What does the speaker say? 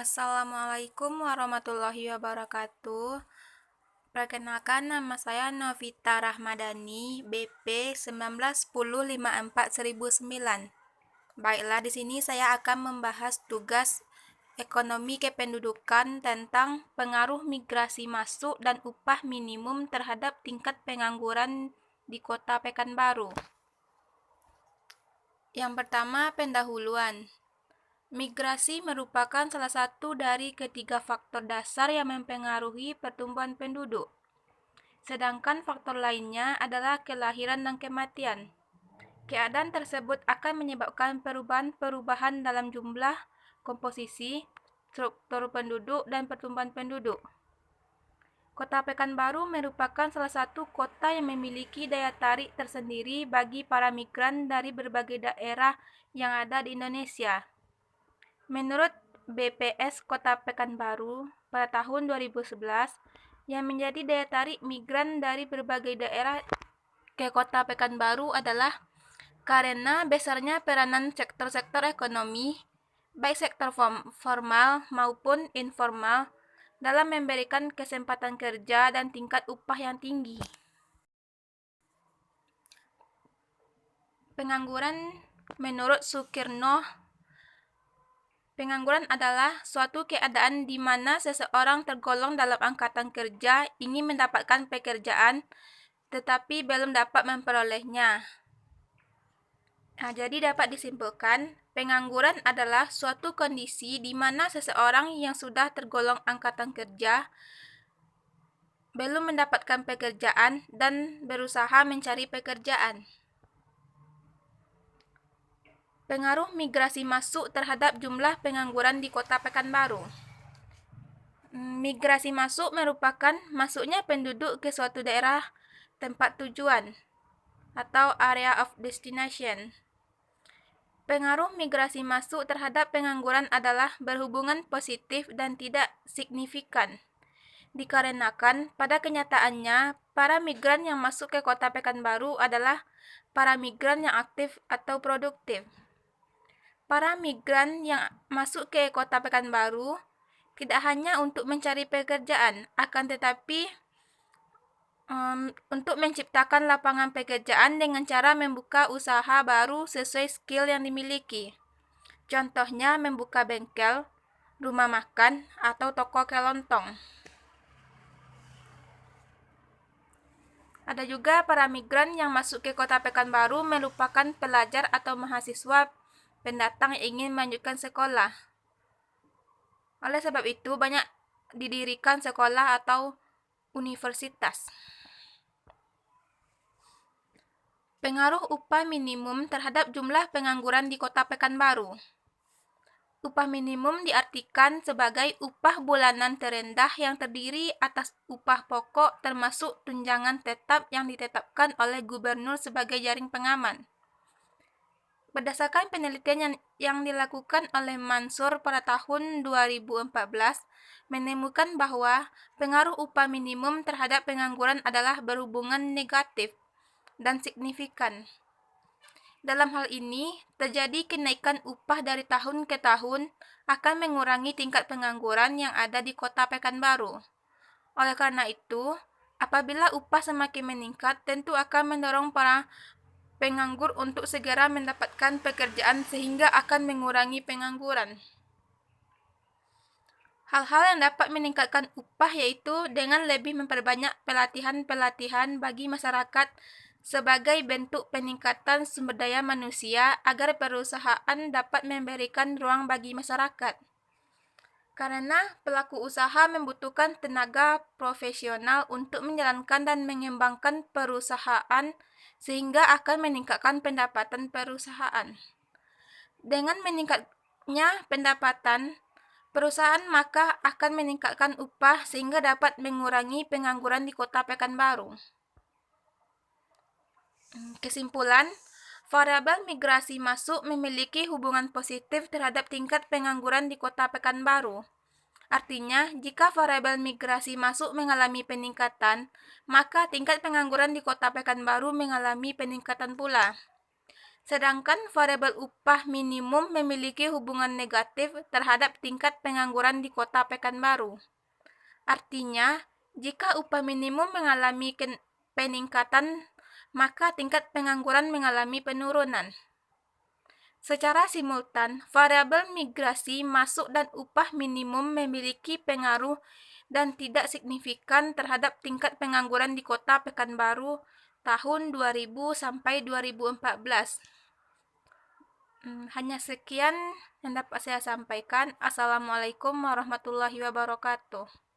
Assalamualaikum warahmatullahi wabarakatuh. Perkenalkan, nama saya Novita Rahmadani, BP 191054-1009. Baiklah, di sini saya akan membahas tugas ekonomi kependudukan tentang pengaruh migrasi masuk dan upah minimum terhadap tingkat pengangguran di Kota Pekanbaru. Yang pertama, pendahuluan. Migrasi merupakan salah satu dari ketiga faktor dasar yang mempengaruhi pertumbuhan penduduk. Sedangkan faktor lainnya adalah kelahiran dan kematian. Keadaan tersebut akan menyebabkan perubahan-perubahan dalam jumlah, komposisi, struktur penduduk, dan pertumbuhan penduduk. Kota Pekanbaru merupakan salah satu kota yang memiliki daya tarik tersendiri bagi para migran dari berbagai daerah yang ada di Indonesia. Menurut BPS Kota Pekanbaru pada tahun 2011, yang menjadi daya tarik migran dari berbagai daerah ke Kota Pekanbaru adalah karena besarnya peranan sektor-sektor ekonomi, baik sektor formal maupun informal, dalam memberikan kesempatan kerja dan tingkat upah yang tinggi. Pengangguran menurut Sukirno, pengangguran adalah suatu keadaan di mana seseorang tergolong dalam angkatan kerja ingin mendapatkan pekerjaan tetapi belum dapat memperolehnya. Jadi dapat disimpulkan, pengangguran adalah suatu kondisi di mana seseorang yang sudah tergolong angkatan kerja belum mendapatkan pekerjaan dan berusaha mencari pekerjaan. Pengaruh migrasi masuk terhadap jumlah pengangguran di Kota Pekanbaru. Migrasi masuk merupakan masuknya penduduk ke suatu daerah tempat tujuan atau area of destination. Pengaruh migrasi masuk terhadap pengangguran adalah berhubungan positif dan tidak signifikan. Dikarenakan pada kenyataannya, para migran yang masuk ke Kota Pekanbaru adalah para migran yang aktif atau produktif. Para migran yang masuk ke Kota Pekanbaru tidak hanya untuk mencari pekerjaan, akan tetapi untuk menciptakan lapangan pekerjaan dengan cara membuka usaha baru sesuai skill yang dimiliki. Contohnya membuka bengkel, rumah makan, atau toko kelontong. Ada juga para migran yang masuk ke Kota Pekanbaru merupakan pelajar atau mahasiswa pendatang yang ingin melanjutkan sekolah. Oleh sebab itu, banyak didirikan sekolah atau universitas. Pengaruh upah minimum terhadap jumlah pengangguran di Kota Pekanbaru. Upah minimum diartikan sebagai upah bulanan terendah yang terdiri atas upah pokok termasuk tunjangan tetap yang ditetapkan oleh gubernur sebagai jaring pengaman. Berdasarkan penelitian yang dilakukan oleh Mansur pada tahun 2014, menemukan bahwa pengaruh upah minimum terhadap pengangguran adalah berhubungan negatif dan signifikan. Dalam hal ini, terjadi kenaikan upah dari tahun ke tahun akan mengurangi tingkat pengangguran yang ada di Kota Pekanbaru. Oleh karena itu, apabila upah semakin meningkat, tentu akan mendorong para penganggur untuk segera mendapatkan pekerjaan sehingga akan mengurangi pengangguran. Hal-hal yang dapat meningkatkan upah yaitu dengan lebih memperbanyak pelatihan-pelatihan bagi masyarakat sebagai bentuk peningkatan sumber daya manusia agar perusahaan dapat memberikan ruang bagi masyarakat. Karena pelaku usaha membutuhkan tenaga profesional untuk menjalankan dan mengembangkan perusahaan sehingga akan meningkatkan pendapatan perusahaan. Dengan meningkatnya pendapatan perusahaan maka akan meningkatkan upah sehingga dapat mengurangi pengangguran di Kota Pekanbaru. Kesimpulan, variabel migrasi masuk memiliki hubungan positif terhadap tingkat pengangguran di Kota Pekanbaru. Artinya, jika variabel migrasi masuk mengalami peningkatan, maka tingkat pengangguran di Kota Pekanbaru mengalami peningkatan pula. Sedangkan variabel upah minimum memiliki hubungan negatif terhadap tingkat pengangguran di Kota Pekanbaru. Artinya, jika upah minimum mengalami peningkatan, maka tingkat pengangguran mengalami penurunan. Secara simultan, variabel migrasi masuk dan upah minimum memiliki pengaruh dan tidak signifikan terhadap tingkat pengangguran di Kota Pekanbaru tahun 2000 sampai 2014. Hanya sekian yang dapat saya sampaikan. Assalamualaikum warahmatullahi wabarakatuh.